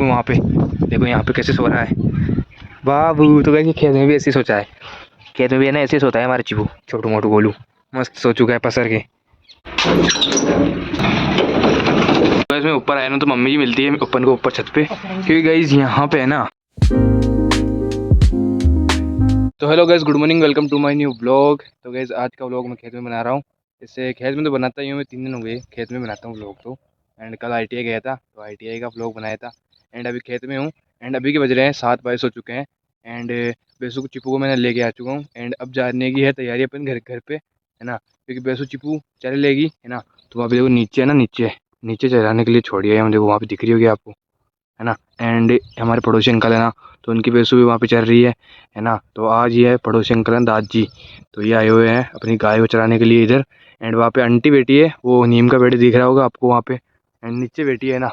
चिपू वहाँ पे, देखो यहाँ पे कैसे सो रहा है बाबू। तो गाइस खेत में भी ऐसे सोचा है, खेत में भी है ना ऐसे सोता है हमारा चिपू, छोटू मोटू गोलू मस्त सो चुका है पसर के। गाइस मैं ऊपर आया ना तो मम्मी जी मिलती है अपन को ऊपर छत पे, क्योंकि गाइस यहाँ पे है ना। तो hello guys, good morning, welcome to my new blog. तो गाइस आज का ब्लॉग मैं खेत में बना रहा हूँ। इससे खेत में तो बनाता ही हूँ मैं, 3 दिन हो गए खेत में बनाता हूँ ब्लॉग तो। एंड कल ITI गया था तो ITI का ब्लॉग बनाया था। एंड अभी खेत में हूँ। एंड अभी के बज रहे हैं 7 बजे हो चुके हैं। एंड बेसू को चिपू को मैंने लेके आ चुका हूँ। एंड अब जाने की है तैयारी अपन घर पे, है ना, क्योंकि बेसू चिपू चले लेगी, है ना। तो वहाँ पे देखो नीचे है ना, नीचे नीचे चलाने के लिए छोड़ी है, देखो वहाँ पे दिख रही होगी आपको, है ना। एंड हमारे पड़ोसी अंकल है ना, तो उनकी बेसू भी वहाँ पे चल रही है ना। तो आज ये है पड़ोसी अंकल हैं दाद जी, तो ये आए हुए हैं अपनी गाय को चराने के लिए इधर। एंड वहाँ पे आंटी बैठी है, वो नीम का पेड़ दिख रहा होगा आपको वहाँ पे। एंड नीचे बैठी है ना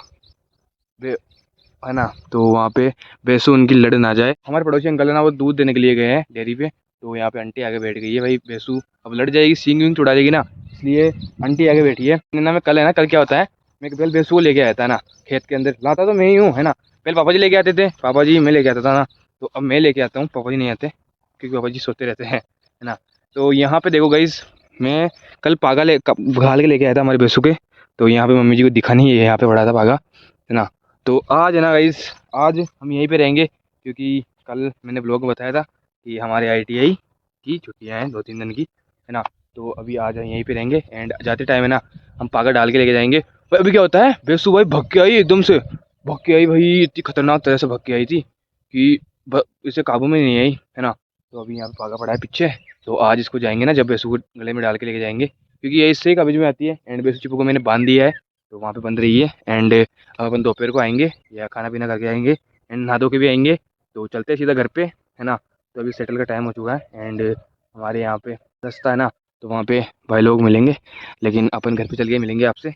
है ना, तो वहाँ पे बेसू उनकी लड़ ना जाए। हमारे पड़ोसी अंकल है ना, वो दूध देने के लिए गए हैं डेयरी पे, तो यहाँ पे आंटी आगे बैठ गई है। भाई बेसू अब लड़ जाएगी, सींग वींग छुड़ा देगी ना, इसलिए आंटी आगे बैठी है ना। मैं कल है ना, कल क्या होता है, मैं पहले बेसू को लेके आया था ना, खेत के अंदर लाता तो मैं ही हूँ, है ना। पहले पापा जी लेके आते थे, पापा जी मैं लेके आता था ना, तो अब मैं लेके आता हूँ, पापा जी नहीं आते क्योंकि पापा जी सोते रहते हैं, है ना। तो यहाँ पे देखो गाइस, मैं कल पागा घाल के लेके आया था हमारे बेसू के, तो यहाँ पे मम्मी जी को दिखा नहीं है, यहाँ पे पड़ा था पागा, है ना। तो आज है ना गाइस, आज हम यहीं पे रहेंगे, क्योंकि कल मैंने ब्लॉग में बताया था कि हमारे ITI की छुट्टियाँ हैं 2-3 दिन की, है ना। तो अभी आज यहीं पे रहेंगे। एंड जाते टाइम है ना, हम पागा डाल के लेके जाएंगे। भाई अभी क्या होता है, बेसू भाई भग के आई, एकदम से भग के आई भाई, इतनी खतरनाक तरह से भग के आई थी कि इसे काबू में नहीं आई, है ना। तो अभी यहाँ पे पागा पड़ा है पीछे, तो आज इसको जाएंगे ना, जब बेसू को गले में डाल के लेके जाएंगे, क्योंकि ये इससे काबू में आती है। एंड बेसू चिपू को मैंने बांध दिया है, तो वहाँ पे बंद रही है। एंड अब अपन दोपहर को आएंगे या खाना पीना करके आएंगे, एंड नहा धो के भी आएंगे, तो चलते हैं सीधा घर पे, है ना। तो अभी सेटल का टाइम हो चुका है। एंड हमारे यहाँ पे रास्ता है ना, तो वहाँ पे भाई लोग मिलेंगे, लेकिन अपन घर पे चल के मिलेंगे आपसे।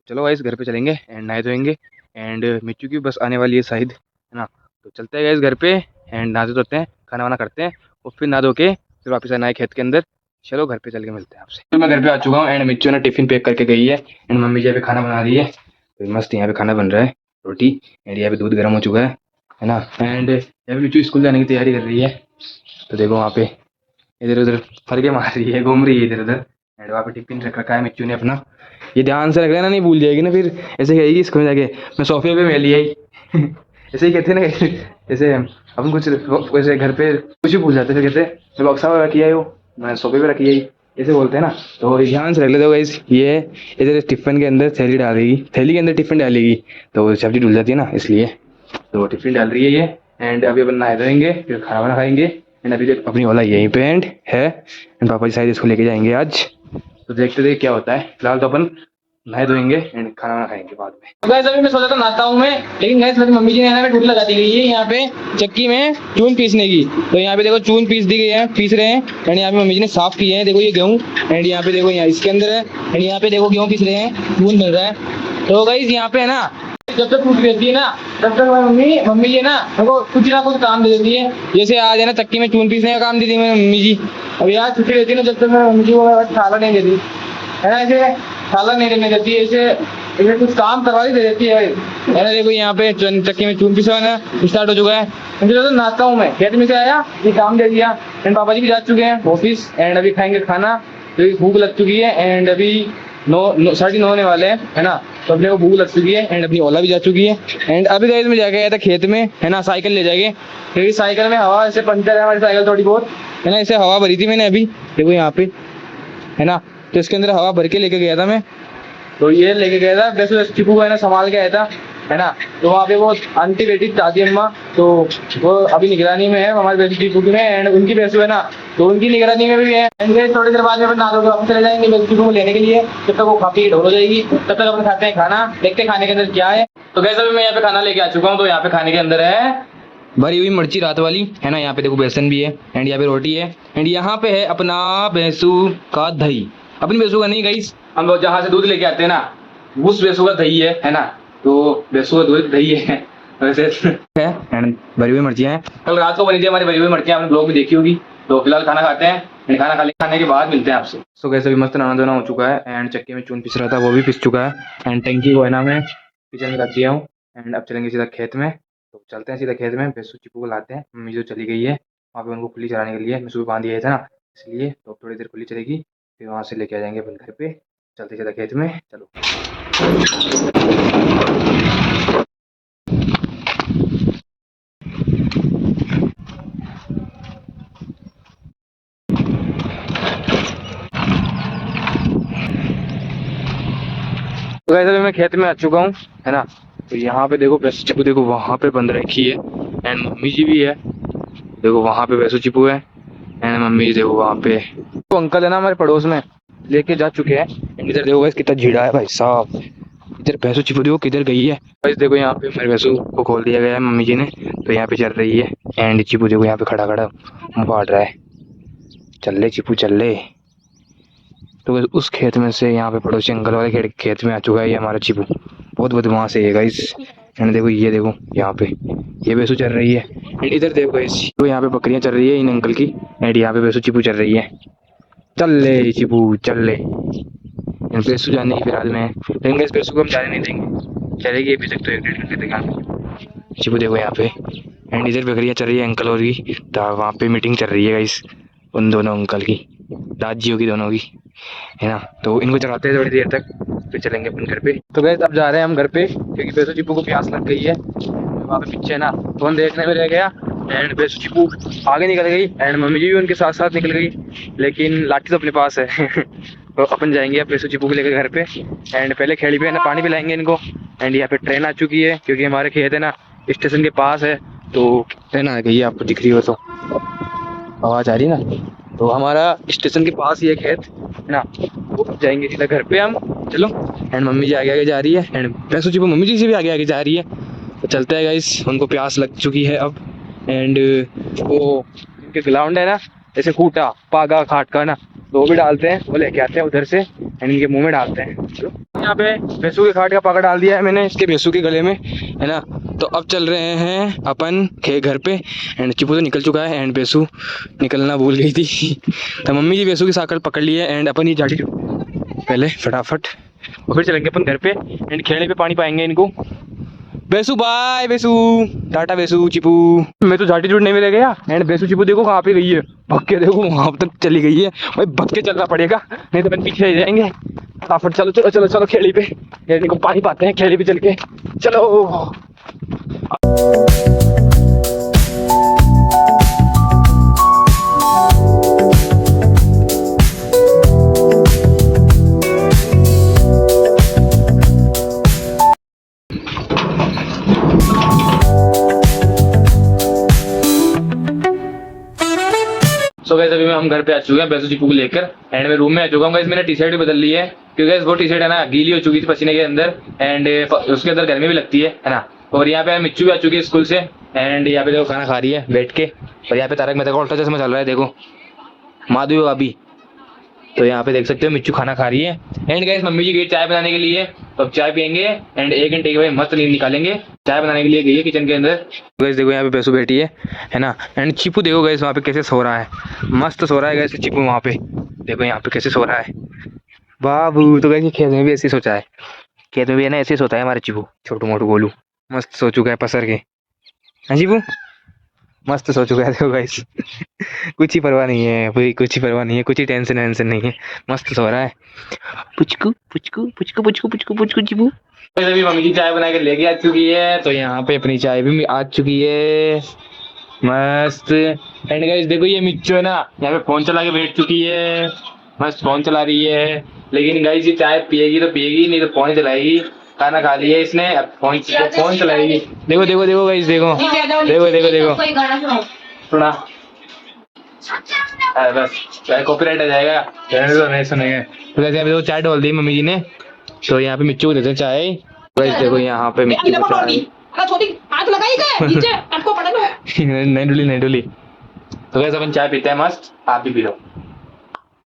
चलो गाइस घर पे चलेंगे एंड नहाए धोएंगे। एंड मिच्चू की बस आने वाली है शायद, है ना। तो चलते हैं गाइस घर पे, एंड नहाते धोते हैं, खाना वाना करते हैं, और फिर नहा धो के फिर वापस आना है खेत के अंदर। चलो घर पे चल के मिलते हैं आपसे। तो मैं घर पे आ चुका हूँ, एंड मिच्चू ने टिफिन पैक करके गई है, एंड मम्मी जी यहाँ पे खाना बना रही है, तो मस्त यहाँ पे खाना बन रहा है, रोटी। एंड यहाँ पे दूध गर्म हो चुका है ना। एंड यहाँ पे मिच्चू स्कूल जाने की तैयारी कर रही है, तो देखो वहाँ पे इधर उधर फरके मार रही है, घूम रही है इधर उधर। एंड वहाँ पे टिफिन रख रखा है मिच्चू ने अपना, ये ध्यान से रख लेना, नहीं भूल जाएगी ना फिर, ऐसे कहेगी इसको जाके मैं सोफे पे मैं लिया ही ऐसे ही कहते हैं ना, ऐसे अपन कुछ वैसे घर पे कुछ भी भूल जाते फिर कहते मैं बक्सा में रखी आई हो, मैं सोफे पे रखी आई, ऐसे बोलते हैं ना। तो ध्यान से रख लेते हो गाइस, ये इधर टिफिन के अंदर थैली डालेगी, थैली के अंदर टिफिन डालेगी, तो सब्जी डुल जाती है ना, इसलिए तो टिफिन डाल रही है ये। एंड अभी अपन नहाए धोएंगे, फिर खाना वाना खाएंगे। एंड अभी तक अपनी ओला यहीं पे एंड है, एंड पापा जी शायद इसको लेके जाएंगे आज, तो देखते क्या होता है। फिलहाल तो अपन नहाए धोएंगे एंड खाना वाना खाएंगे बाद में। तो गाइस अभी मैं सोचा था नहाता हूँ मैं, लेकिन गाइस मेरी मम्मी जी ने ना टूट लगा दी गई है यहाँ पे चक्की में चून पीसने की। तो यहाँ पे देखो चून पीस दी गई है, पीस रहे हैं। एंड यहाँ पे मम्मी जी ने साफ किए हैं, देखो ये गेहूँ, एंड यहाँ पे देखो यहाँ इसके अंदर है, एंड यहाँ पे देखो गेहूँ पीस रहे हैं, चून मिल रहा है। तो गाइस यहाँ पे है ना, जब तक टूट रहती है ना तब तक मम्मी ये ना मेरे कुछ काम दे देती है। जैसे आज है ना चक्की में चून पीसने का काम दी थी मेरी मम्मी जी। अब यार छुट्टी रहती है ना, जब तक मेरी मम्मी जी वो खाला नहीं देती है ना, ऐसे खाला नहीं देने देती है, ऐसे कुछ काम करवा ही दे देती है ना। देखो यहाँ पे चक्की में चून पीसवाना स्टार्ट हो चुका है। मुझे तो नहाता हूँ मैं, खेत में से आया ये काम दे दिया। एंड पापा जी भी जा चुके हैं ऑफिस, एंड अभी खाएंगे खाना, तो भूख लग चुकी है। एंड अभी 9:30 होने वाले हैं, है ना। तो अपने को भूख लग चुकी है, एंड अपनी ओला भी जा चुकी है। एंड अभी गाइस में जाके आया था खेत में, है ना, साइकिल ले जाएंगे, क्योंकि साइकिल में हवा ऐसे पंचर है हमारी साइकिल थोड़ी बहुत, है ना। ऐसे हवा भरी थी मैंने अभी, देखो यहाँ पे, है ना। तो इसके अंदर हवा भर के लेके गया था मैं, तो ये लेके गया था वैसे चिपू को है ना संभाल के आया था, है ना। तो वहाँ पे वो आंटी बेटी दादी अम्मा, तो वो अभी निगरानी में है हमारी बेटी चिपू की में, एंड उनकी भैंसू है ना, तो उनकी निगरानी में भी है। एंड थोड़ी देर बाद में नहा धो के हम चले जाएंगे बेटी चिपू को लेने के लिए, जब तक वो काफी ढोल हो जाएगी तब तक अपन खाते हैं खाना, देखते हैं खाने के अंदर क्या है। तो कैसे अभी मैं यहाँ पे खाना लेके आ चुका हूँ, तो यहाँ पे खाने के अंदर है भरी हुई मिर्ची रात वाली, है ना। यहाँ पे देखो बेसन भी है, एंड यहाँ पे रोटी है, एंड यहाँ पे है अपना भैंसू का दही। अपनी भैंसू का नहीं गाइस, हम लोग जहाँ से दूध लेके आते हैं ना, उस भैंसू का दही है ना। तो भैंसू का दूध दही है वैसे है। एंड भरी हुई मिर्चियाँ हैं, कल रात को बनी थी हमारी भरी हुई मिर्चियाँ, आपने ब्लॉग में देखी होगी। तो फिलहाल खाना खाते हैं, खाना खाने के बाद मिलते हैं आपसे। सो कैसे भी मस्त नहाना धोना हो चुका है, एंड चक्की में चून पिस रहा था वो भी पिस चुका है। एंड टंकी को है ना मैं किचन में रख दिया हूँ, एंड अब चलेंगे सीधा खेत में। तो चलते हैं सीधा खेत में, बेसू चिपू को लाते हैं। मम्मी जो चली गई है वहाँ पे उनको खुली चराने के लिए, मैं सुबह बांध दिया था ना, इसलिए तो थोड़ी देर खुली चलेगी, फिर वहाँ से लेके आ जाएंगे अपन घर पे। चलते सीधा खेत में, चलो। तो गाइस अभी मैं खेत में आ चुका हूँ, है ना। तो यहाँ पे देखो भैंसू चिपू, देखो वहाँ पे बंद रखी है, एंड मम्मी जी भी है, देखो वहाँ पे भैंसू चिपू है, एंड मम्मी जी देखो वहाँ पे। तो अंकल है ना हमारे पड़ोस में, लेके जा चुके हैं। एंड इधर देखो गाइस कितना झीड़ा है भाई साहब, इधर भैंसू चिपू देखो किधर गई है। गाइस देखो यहाँ पे मेरे भैंसू को खोल दिया गया है मम्मी जी ने, तो यहाँ पे चल रही है। एंड चिपू देखो यहाँ पे खड़ा खड़ा मुँह फाड़ रहा है, चल ले चिपू चल ले। तो उस खेत में से यहाँ पे पड़ोसी अंकल वाले खेत में आ चुका है ये हमारा चिपू, बहुत बदमाश है ये गाइस। एंड देखो ये देखो यहाँ पे ये भैंसू चल रही है। एंड इधर देखो गाइस तो यहाँ पे बकरियां चल रही है इन अंकल की, एंड यहाँ पे भैंसू चिपू चल रही है। चल ले चिपू चल ले। भैंसू जाने की फिलहाल में, लेकिन गाइस भैंसू को हम जाने नहीं देंगे, चलेगी अभी तक तो 1 डेढ़ घंटे तक। चिपू देखो यहाँ पे, एंड इधर बकरियां चल रही है अंकल और की, तो वहाँ पे मीटिंग चल रही है गाइस उन दोनों अंकल की, दादियों की दोनों की, है ना। तो इनको चलाते हैं थोड़ी देर तक, फिर चलेंगे अपन घर पे। तो गाइस अब जा रहे हैं हम घर पे, क्योंकि भैंसू चिपू को प्यास लग गई है। वहाँ पे पीछे ना फोन देखने में रह गया, एंड भैंसू चिपू आगे निकल गई, एंड मम्मी जी भी उनके साथ साथ निकल गई, लेकिन लाठी तो अपने पास है। तो अपन जाएंगे अब भैंसू चिपू को लेकर घर पे, एंड पहले खेड़ी पे है ना पानी पिलाएंगे इनको। एंड यहाँ पे ट्रेन आ चुकी है, क्योंकि हमारे खेत है ना स्टेशन के पास है, तो ट्रेन आ गई है, आपको दिख रही हो तो आवाज़ आ रही है ना। तो हमारा स्टेशन के पास ही है खेत, है ना। तो अब जाएंगे सीधा घर पे हम, चलो। एंड मम्मी जी आगे आगे जा रही है, एंड भैंसू चिपू मम्मी जी से भी आगे आगे जा रही है। तो चलते हैं गाइस, उनको प्यास लग चुकी है अब। एंड वो इनके ग्राउंड है ना, जैसे खूटा पागा खाट का ना, तो वो भी डालते हैं, वो लेके आते हैं उधर से, एंड इनके मुंह में डालते हैं। चलो यहाँ पे भैंसू के खाट का पागा डाल दिया है मैंने इसके भैंसू के गले में, है ना। तो अब चल रहे हैं अपन घर पे, एंड चिपू तो निकल चुका है, एंड भैंसू निकलना भूल गई थी। तो मम्मी जी भैंसू की साकल पकड़ ली है, एंड अपन ये झाड़ी पहले फटाफट, और फिर चलेंगे अपन घर पे, एंड खेलने पे पानी पाएंगे इनको। भैंसू बाय भैंसू, टाटा भैंसू चिपू। मैं तो झाटी जुड़ने में रह गया, एंड भैंसू चिपू देखो कहाँ पे गई है, भग के देखो वहां तक चली गई है भाई, भग के चलना पड़ेगा नहीं तो अपन पीछे रह जाएंगे। फटाफट चलो चलो चलो चलो खेड़ी पे, इनको पानी पाते हैं खेड़ी पे चल के, चलो। सो गाइस अभी हम घर पे आ चुके हैं भैंसू चिपू को लेकर, एंड मैं रूम में आ चुका हूँ गाइस। मैंने टी शर्ट भी बदल ली है, क्योंकि गाइस वो टी शर्ट है ना गीली हो चुकी थी पसीने के अंदर, एंड उसके अंदर गर्मी भी लगती है ना। और यहाँ पे मिच्चू भी आ चुकी है स्कूल से, एंड यहाँ पे देखो खाना खा रही है बैठ के, और यहाँ पे तारक मेहता का उल्टा चश्मा चल रहा है, देखो माधु अभी। तो यहाँ पे देख सकते हो मिच्चू खाना खा रही है, एंड गाइस मम्मी जी गई चाय बनाने के लिए, तो अब चाय पियेंगे, एंड 1 घंटे के बाद मस्त नींद निकालेंगे। चाय बनाने के लिए गई है किचन के अंदर। गाइस देखो यहाँ पे भैंसू बैठी है ना, एंड चिपू देखो गाइस वहाँ पे कैसे सो रहा है, मस्त सो रहा है गाइस चिपू वहाँ पे, देखो यहाँ पे कैसे सो रहा है बाबू। तो गाइस खेत में भी ऐसे सोचा है, खेत में भी है ना ऐसे सोता है हमारा चिपू, छोटू मोटू गोलू मस्त सो चुका है पसर के। हाँ चिपू मस्त सो चुका है देखो गाइस। कुछ ही परवाह नहीं है भाई, कुछ ही परवाह नहीं है, कुछ ही टेंशन वेंशन नहीं है, मस्त सो रहा है पुचकू पुचकू पुचकू पुचकू पुचकू पुचकू चिपू। अभी मम्मी की चाय बना के लेके आ चुकी है, तो यहाँ पे अपनी चाय भी आ चुकी है मस्त। एंड गाइस देखो ये मिच्चू है ना यहाँ पे फोन चला के बैठ चुकी है, मस्त फोन चला रही है। लेकिन गाइस ये चाय पिएगी तो पिएगी, नहीं तो फोन चलाएगी। खाना खा लिया इसने, अब फोन चलाएगी। देखो देखो देखो गाइस देखो देखो देखो देखो सुना, बस कॉपीराइट आ जाएगा, तो नहीं सुनेंगे। तो जैसे अभी तो चाय डाल दी मम्मी जी ने, तो यहाँ पे मिच्चू को देते हैं चाय। गाइस देखो यहाँ पे मिच्चू को चाय नहीं डुली नहीं डुली। तो गाइस अपन चाय पीते हैं मस्त, आप भी पी लो।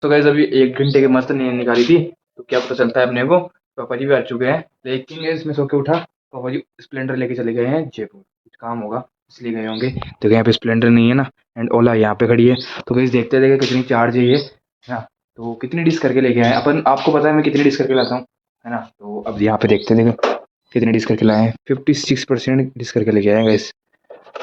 तो गाइस अभी 1 घंटे के मस्त नींद निकाली थी, तो क्या पता चलता है अपने को। पापा जी भी आ चुके हैं, लेकिन इसमें सो के उठा, पापा जी स्प्लेंडर लेके चले गए हैं जयपुर, कुछ काम होगा इसलिए गए होंगे। तो यहाँ पे स्प्लेंडर नहीं है ना, एंड ओला यहाँ पे खड़ी है। तो गाइस देखते देखे कितनी चार्ज है ये ना, तो कितनी डिश करके लेके आए अपन, आपको पता है मैं कितनी डिश करके लाता हूँ, है ना। तो अब यहाँ पे देखते देखो कितने डिस करके लाए हैं, 56% डिस करके लेके आए हैं गाइस।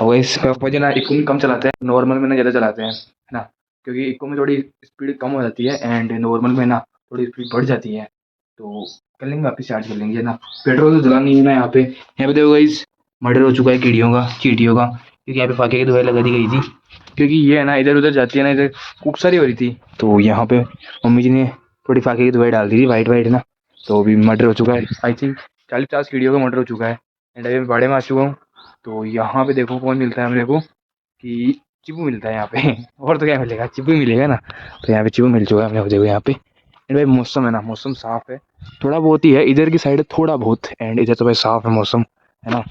और गाइस पापा जी ना इको में कम चलाते हैं, नॉर्मल में ना ज़्यादा चलाते हैं, है ना, क्योंकि इको में थोड़ी स्पीड कम हो जाती है एंड नॉर्मल में ना थोड़ी स्पीड बढ़ जाती है। तो कर लेंगे वापस चार्ज कर लेंगे, है ना। पेट्रोल तो जला नहीं है ना यहाँ पे। यहाँ पे देखो गाइस मर्डर हो चुका है कीड़ियों का, चींटियों का, क्योंकि यहाँ पे फाके की दवाई लगा दी गई थी, क्योंकि ये है ना इधर उधर जाती है ना, इधर खूब सारी हो रही थी, तो यहाँ पे मम्मी जी ने थोड़ी फाके की दवाई डाल दी थी, वाइट वाइट ना। तो अभी मर्डर हो चुका है, आई थिंक 40-50 कीड़ियों का मर्डर हो चुका है। एंड अभी मैं बाड़े में आ चुका हूँ। तो यहाँ पे देखो कौन मिलता है मेरे को, कि चिपू मिलता है यहाँ पे और तो क्या मिलेगा, चिपू ही मिलेगा ना। तो यहाँ पे चिपू मिल चुका है हमने, देखो यहाँ पे। एंड भाई मौसम है ना, मौसम साफ है, थोड़ा बहुत ही है इधर की साइड, थोड़ा बहुत, एंड इधर तो भाई साफ है मौसम, है ना।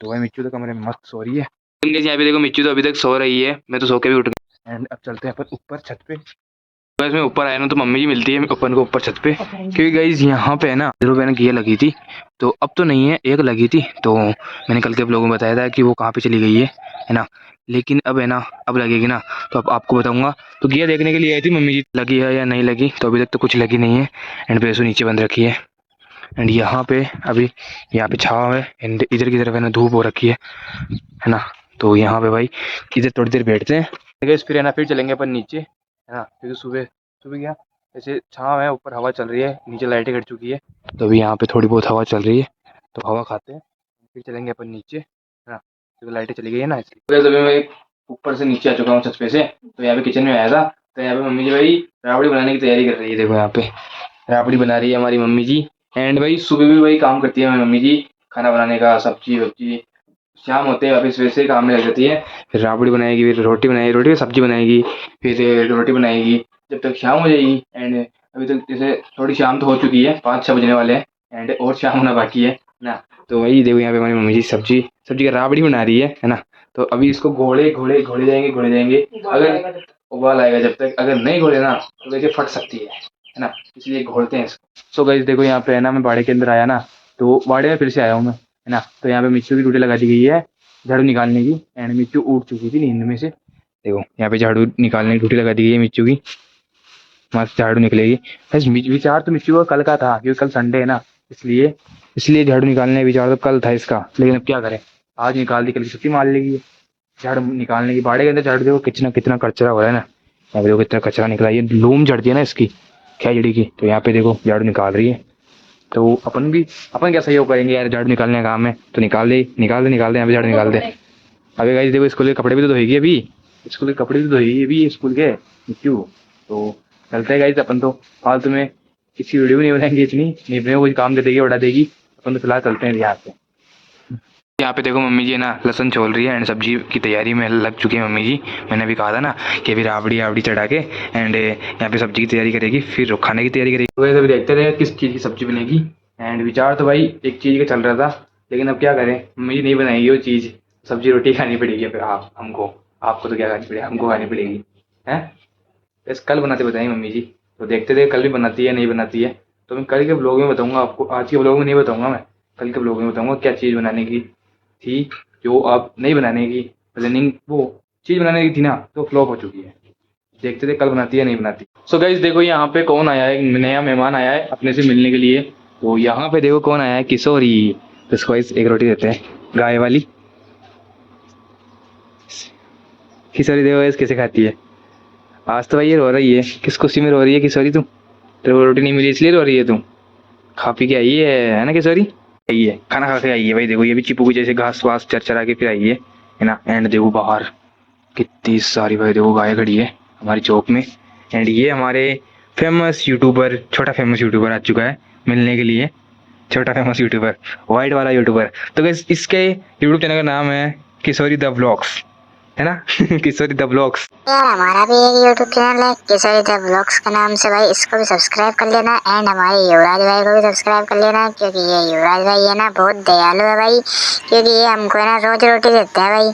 तो भाई मिच्चू तो कमरे में मस्त सो रही है। यहाँ पे देखो मिच्चू तो अभी तक सो रही है, मैं तो सो के भी उठ गया। एंड अब चलते हैं अपन ऊपर छत पे। बस मैं ऊपर आया ना तो मम्मी जी मिलती है अपन को ऊपर छत पे, क्योंकि गाइज यहाँ पे है ना जो मैंने घिया लगी थी, तो अब तो नहीं है, एक लगी थी, तो मैंने कल के आप लोगों को बताया था कि वो कहाँ पे चली गई है ना। लेकिन अब है ना, अब लगेगी ना, तो अब आपको बताऊंगा। तो घिया देखने के लिए आई थी मम्मी जी, लगी है या नहीं लगी, तो अभी तक तो कुछ लगी नहीं है। एंड पैसों नीचे बंद रखी है। एंड यहाँ पे अभी यहाँ पे छाव है, एंड इधर की तरफ है ना धूप हो रखी है ना। तो यहाँ पे भाई इधर थोड़ी देर बैठते हैं, फिर है ना फिर चलेंगे अपन नीचे, है ना, क्योंकि सुबह सुबह क्या ऐसे छाँव है, ऊपर हवा चल रही है, नीचे लाइटें कट चुकी है, तो अभी यहाँ पे थोड़ी बहुत हवा चल रही है, तो हवा खाते हैं, फिर चलेंगे अपन नीचे, है ना, क्योंकि लाइटें चली गई है ना इसलिए। अभी मैं ऊपर से नीचे आ चुका हूँ छत पे से, तो यहाँ पे किचन में आया था, तो यहाँ पे मम्मी जी भाई राबड़ी बनाने की तैयारी कर रही है, देखो यहाँ पे राबड़ी बना रही है हमारी मम्मी जी। एंड भाई सुबह भी वही काम करती है हमारी मम्मी जी, खाना बनाने का, सब्जी वब्जी। शाम होते हैं वापस वैसे काम में लग जाती है, फिर राबड़ी बनाएगी, फिर रोटी बनाएगी, रोटी की सब्जी बनाएगी, फिर रोटी बनाएगी, जब तक शाम हो जाएगी। एंड अभी तक जैसे थोड़ी शाम तो हो चुकी है, 5-6 बजने वाले हैं, एंड और शाम होना बाकी है ना। तो वही देखो यहाँ पे हमारी मम्मी जी सब्जी सब्जी का राबड़ी बना रही है ना। तो अभी इसको घोड़े घोड़े घोड़े जाएंगे, अगर उबाल आएगा, जब तक अगर नहीं घोड़े ना तो वैसे फट सकती है ना, इसलिए घोलते हैं इसको। सो गाइस देखो यहाँ पे है ना, मैं बाड़े के अंदर आया ना, तो बाड़े में फिर से आया हूँ मैं, है ना। तो यहाँ पे मिच्चू की ड्यूटी लगा दी गई है झाड़ू निकालने की, एंड मिच्चू उठ चुकी थी नींद में से, देखो यहाँ पे झाड़ू निकालने की ड्यूटी लगा दी गई है मिच्चू की, मस्त झाड़ू निकलेगी। बस विचार तो मिच्चू का कल का था, क्योंकि कल संडे है ना, इसलिए इसलिए झाड़ू निकालने का विचार तो कल था इसका, लेकिन अब क्या करें, आज निकाल दी, कल की छुट्टी मार लेगी झाड़ू निकालने की। बाड़े के अंदर झाड़ू देखो कितना कितना कचरा हो रहा है ना, यहाँ पे देखो कितना कचरा निकला, ये लूम झड़ती है ना इसकी खेजड़ी की, तो यहाँ पे देखो झाड़ू निकाल रही है। तो अपन क्या सहयोग करेंगे यार, झाड़ू निकालने का काम है तो निकाल दे यहाँ पे झाड़ू निकाल दे। अबे गाइस देखो स्कूल के कपड़े भी तो धोएगी अभी, स्कूल के कपड़े भी तो धोएगी अभी स्कूल के, क्यों। तो चलते हैं गाइस अपन तो, फालतू में किसी वीडियो नहीं बनाएंगे, इतनी नहीं अपने को कुछ काम दे देगी बढ़ा देगी, अपन तो फिलहाल चलते हैं यहाँ से। यहाँ पे देखो मम्मी जी है ना लहसुन छोल रही है, एंड सब्जी की तैयारी में लग चुकी है मम्मी जी। मैंने अभी कहा था ना कि अभी राबड़ी आबड़ी चढ़ा के एंड यहाँ पे सब्जी की तैयारी करेगी, फिर खाने की तैयारी करेगी। तो अभी देखते रहे किस चीज़ की सब्जी बनेगी। एंड विचार तो भाई एक चीज़ का चल रहा था, लेकिन अब क्या करें, मम्मी जी नहीं बनाएगी वो चीज़, सब्जी रोटी खानी पड़ेगी फिर हमको, आपको तो क्या खानी पड़ेगी, हमको खानी पड़ेगी, है। बस कल बनाते बताएंगे मम्मी जी, तो देखते थे कल भी बनाती है नहीं बनाती है। तो मैं कल के ब्लॉग में बताऊंगा आपको, आज के ब्लॉग में नहीं बताऊंगा मैं, कल के ब्लॉग में बताऊंगा क्या चीज़ बनाने की थी, जो अब नहीं बनाने की प्लानिंग, वो चीज़ बनाने की थी ना, तो फ्लॉप हो चुकी है। देखते थे कल बनाती है नहीं बनाती। सो गाइस देखो यहाँ पे कौन आया है, नया मेहमान आया है अपने से मिलने के लिए। तो यहाँ पे देखो कौन आया है, किशोरी। तो इसको गाइस एक रोटी देते हैं, गाय वाली किशोरी। देखो गाइस कैसे खाती है, आज तो भाई ये रो रही है, किस खुशी में रो रही है किशोरी तू, तेरे को रोटी नहीं मिली इसलिए रो रही है तू, खा पी के आई है ना किशोरी, आई है खाना खा के आई है। भाई देखो ये भी चिपू की जैसे घास वास चर चरा के फिर आई है ना। एंड देखो बाहर कितनी सारी भाई देखो गाय खड़ी है हमारी चौक में। एंड ये हमारे फेमस यूट्यूबर, छोटा फेमस यूट्यूबर आ चुका है मिलने के लिए, छोटा फेमस यूट्यूबर, वाइट वाला यूट्यूबर। तो गाइस इसके यूट्यूब चैनल का नाम है किशोरी द ब्लॉग्स, है ना किशोरी द ब्लॉग्स। यार हमारा भी एक यूट्यूब चैनल है किशोरी द ब्लॉग्स के नाम से, भाई इसको भी सब्सक्राइब कर लेना। एंड हमारे युवराज भाई को भी सब्सक्राइब कर लेना, क्योंकि ये युवराज भाई है ना बहुत दयालु है भाई, क्योंकि ये हमको है ना रोज रोटी देते हैं भाई।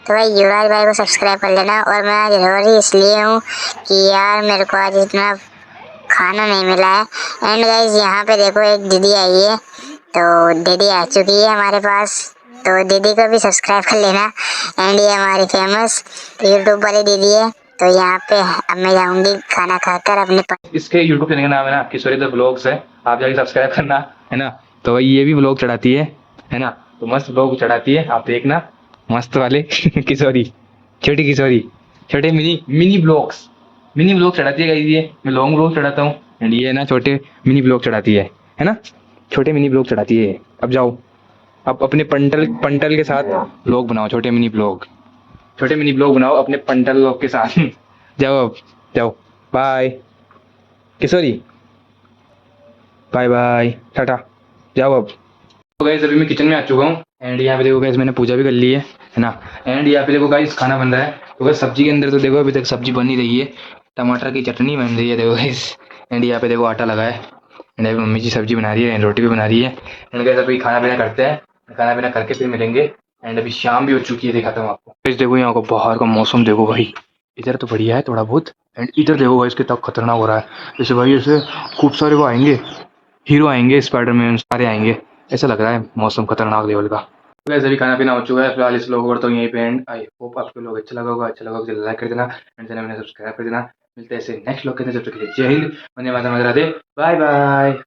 तो भाई युवराज भाई को सब्सक्राइब कर लेना। और मैं आज रो रही इसलिए हूँ कि यार मेरे को आज इतना खाना नहीं मिला है। एंड गाइज यहाँ पे देखो एक दीदी आई है, तो दीदी आ चुकी है हमारे पास, तो दीदी को भी सब्सक्राइब कर लेना। एंड ये हमारी फेमस यूट्यूब वाली दीदी है। तो यहाँ पे अब मैं जाऊंगी खाना खाकर अपने इसके यूट्यूब चैनल का नाम है ना किशोरी द ब्लॉग्स है, आप जाके सब्सक्राइब करना, है ना। तो भाई ये भी व्लॉग चढ़ाती है ना। तो मस्त व्लॉग चढ़ाती है, आप देखना मस्त वाले किशोरी, छोटी किशोरी, छोटे mini mini blogs, mini blog चढ़ाती है guys ये। मैं लॉन्ग ब्लॉग चढ़ाता हूँ एंड ये ना छोटे मिनी ब्लॉग चढ़ाती है ना। छोटे मिनी ब्लॉग चढ़ाती है ये। अब जाओ, अब अपने पंटल पंटल के साथ ब्लॉग बनाओ, छोटे मिनी ब्लॉग, छोटे मिनी ब्लॉग बनाओ अपने पंटल लोग के साथ। जाओ अब, जाओ, बाय किशोरी, बाय बाय, टाटा, जाओ अब। तो गाइस अभी मैं किचन में आ चुका हूँ एंड यहाँ पे देखो गाइस मैंने पूजा भी कर ली है ना। एंड यहाँ पे देखो गाइस खाना बन रहा है। तो गाइस सब्जी के अंदर तो देखो अभी तक सब्जी बन ही रही है, टमाटर की चटनी बन रही है देखो गाइस। एंड यहाँ पे देखो आटा लगा है एंड अभी मम्मी जी सब्जी बना रही है एंड रोटी भी बना रही है। एंड गाइस अभी खाना पीना करते हैं, खाना पीना करके फिर मिलेंगे। एंड अभी शाम भी हो चुकी है, दिखाता हूँ आपको। गाइस देखो यहाँ को बाहर का मौसम देखो भाई, इधर तो बढ़िया है थोड़ा बहुत एंड इधर देखो गाइस कितना खतरनाक हो रहा है। जैसे भाई ऐसे खूब सारे वो आएंगे, हीरो आएंगे, स्पाइडरमैन सारे आएंगे, ऐसा लग रहा है मौसम खतरनाक लेवल का। तो वैसे भी खाना पीना हो चुका है फिलहाल, इस लोगों को तो यहीं पे एंड। आई होप आपको लोग अच्छा लगा होगा, अच्छा लगा होगा लाइक कर देना एंड चैनल में सब्सक्राइब कर देना। मिलते हैं ऐसे नेक्स्ट लोग के अंदर, जब तक के लिए जय हिंद, वंदे मातरम, राधे, बाय बाय।